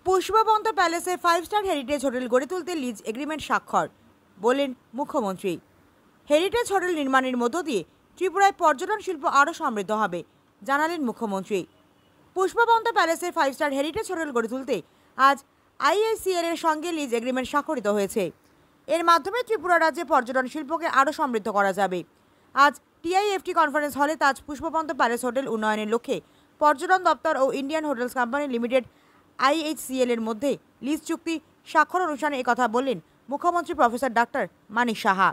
Pushpabanta প্যালেসে 5 star heritage hotel গড়ে তুলতে lease agreement স্বাক্ষর, বললেন মুখ্যমন্ত্রী। হেরিটেজ হোটেল নির্মাণের মধ্য দিয়ে ত্রিপুরায় পর্যটন শিল্প আরও সমৃদ্ধ হবে, জানালেন মুখ্যমন্ত্রী। পুষ্পবন্ত প্যালেসের 5 স্টার হেরিটেজ হোটেল গড়ে তুলতে আজ IACL এর সঙ্গে লিজ এগ্রিমেন্ট স্বাক্ষরিত হয়েছে। এর মাধ্যমে ত্রিপুরা রাজ্যে পর্যটন শিল্পকে আরও সমৃদ্ধ করা যাবে। আজ TIFT কনফারেন্স হলে তাজ পুষ্পবন্ত প্যালেস হোটেল উন্নয়নের লক্ষ্যে পর্যটন দপ্তর ও Indian Hotels Company Limited IHCL এর মধ্যে লিজ চুক্তি স্বাক্ষর অনুষ্ঠানে একথা বললেন মুখ্যমন্ত্রী প্রফেসর ডাক্তার মানিক সাহা।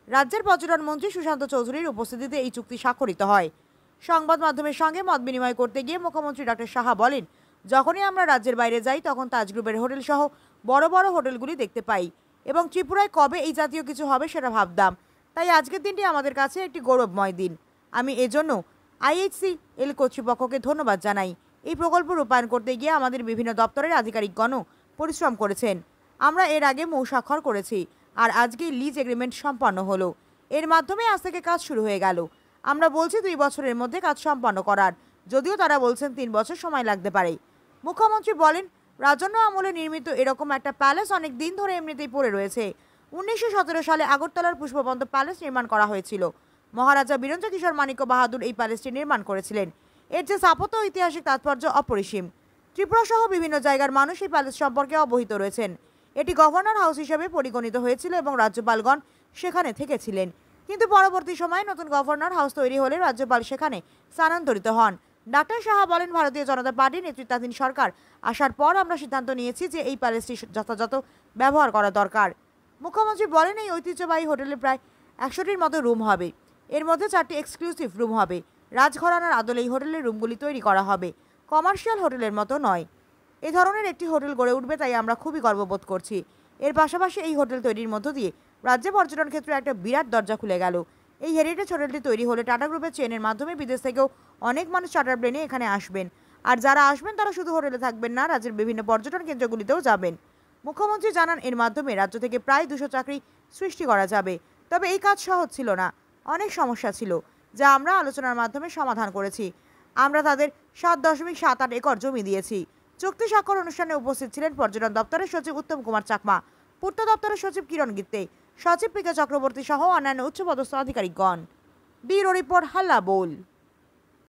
রাজ্যের পর্যটন মন্ত্রী সুশান্ত চৌধুরীর উপস্থিতিতে এই চুক্তি স্বাক্ষরিত হয়। সংবাদ মাধ্যমের সঙ্গে মত বিনিময় করতে গিয়ে মুখ্যমন্ত্রী ডাক্তার সাহা বলেন, যখনই আমরা রাজ্যের বাইরে যাই তখন তাজ গ্রুপের হোটেল সহ বড় বড় হোটেলগুলি দেখতে পাই এবং ত্রিপুরায় কবে এই জাতীয় কিছু হবে সেটা ভাবতাম। তাই আজকের দিনটি আমাদের কাছে একটি গৌরবময় দিন। আমি এজন্য IHCL কর্তৃপক্ষকে ধন্যবাদ জানাই। এই প্রকল্প রূপায়ণ করতে গিয়ে আমাদের বিভিন্ন দপ্তরের আধিকারিকগণও পরিশ্রম করেছেন। আমরা এর আগে মৌ স্বাক্ষর করেছি, আর আজকেই লিজ এগ্রিমেন্ট সম্পন্ন হলো। এর মাধ্যমে আজ থেকে কাজ শুরু হয়ে গেল। আমরা বলছি 2 বছরের মধ্যে কাজ সম্পন্ন করার, যদিও তারা বলছেন 3 বছর সময় লাগতে পারে। মুখ্যমন্ত্রী বলেন, রাজন্য আমলে নির্মিত এরকম একটা প্যালেস অনেক দিন ধরে এমনিতেই পড়ে রয়েছে। 1917 সালে আগরতলার পুষ্পবন্ত প্যালেস নির্মাণ করা হয়েছিল। মহারাজা বীরেন্দ্র কিশোর মাণিক্য বাহাদুর এই প্যালেসটি নির্মাণ করেছিলেন। এর যে স্থাপত্য ঐতিহাসিক তাৎপর্য অপরিসীম। ত্রিপুরা সহ বিভিন্ন জায়গার মানুষ এই প্যালেস সম্পর্কে অবহিত রয়েছেন। এটি গভর্নর হাউস হিসেবে পরিগণিত হয়েছিল এবং রাজ্যপালগণ সেখানে থেকেছিলেন। কিন্তু পরবর্তী সময়ে নতুন গভর্নর হাউস তৈরি হলে রাজ্যপাল সেখানে স্থানান্তরিত হন। ডাক্তার সাহা বলেন, ভারতীয় জনতা পার্টি নেতৃত্বাধীন সরকার আসার পর আমরা সিদ্ধান্ত নিয়েছি যে এই প্যালেসটি যথাযথ ব্যবহার করা দরকার। মুখ্যমন্ত্রী বলেন, এই ঐতিহ্যবাহী হোটেলে প্রায় 100টির মতো রুম হবে। এর মধ্যে 4টি এক্সক্লুসিভ রুম হবে। রাজঘরানার আদলে এই হোটেলের রুমগুলি তৈরি করা হবে, কমার্শিয়াল হোটেলের মতো নয়। এ ধরনের একটি হোটেল গড়ে উঠবে, তাই আমরা খুবই গর্ববোধ করছি। এর পাশাপাশি এই হোটেল তৈরির মধ্য দিয়ে রাজ্যে পর্যটন ক্ষেত্রে একটা বিরাট দরজা খুলে গেল। এই হেরিটেজ হোটেলটি তৈরি হলে টাটা গ্রুপের চেনের মাধ্যমে বিদেশ থেকেও অনেক মানুষ চার্টার প্লেনে এখানে আসবেন। আর যারা আসবেন তারা শুধু হোটেলে থাকবেন না, রাজ্যের বিভিন্ন পর্যটন কেন্দ্রগুলিতেও যাবেন। মুখ্যমন্ত্রী জানান, এর মাধ্যমে রাজ্য থেকে প্রায় 200 চাকরি সৃষ্টি করা যাবে। তবে এই কাজ সহজ ছিল না, অনেক সমস্যা ছিল, যা আমরা আলোচনার মাধ্যমে সমাধান করেছি। আমরা তাদের 7.78 একর জমি দিয়েছি। চুক্তি স্বাক্ষর অনুষ্ঠানে উপস্থিত ছিলেন পর্যটন দপ্তরের সচিব উত্তম কুমার চাকমা, পূর্ত দপ্তরের সচিব কিরণ গিত্তে, সচিব PK চক্রবর্তী সহ অন্যান্য উচ্চপদস্থ আধিকারিকগণ। ব্যুরো রিপোর্ট, হাল্লা বোল।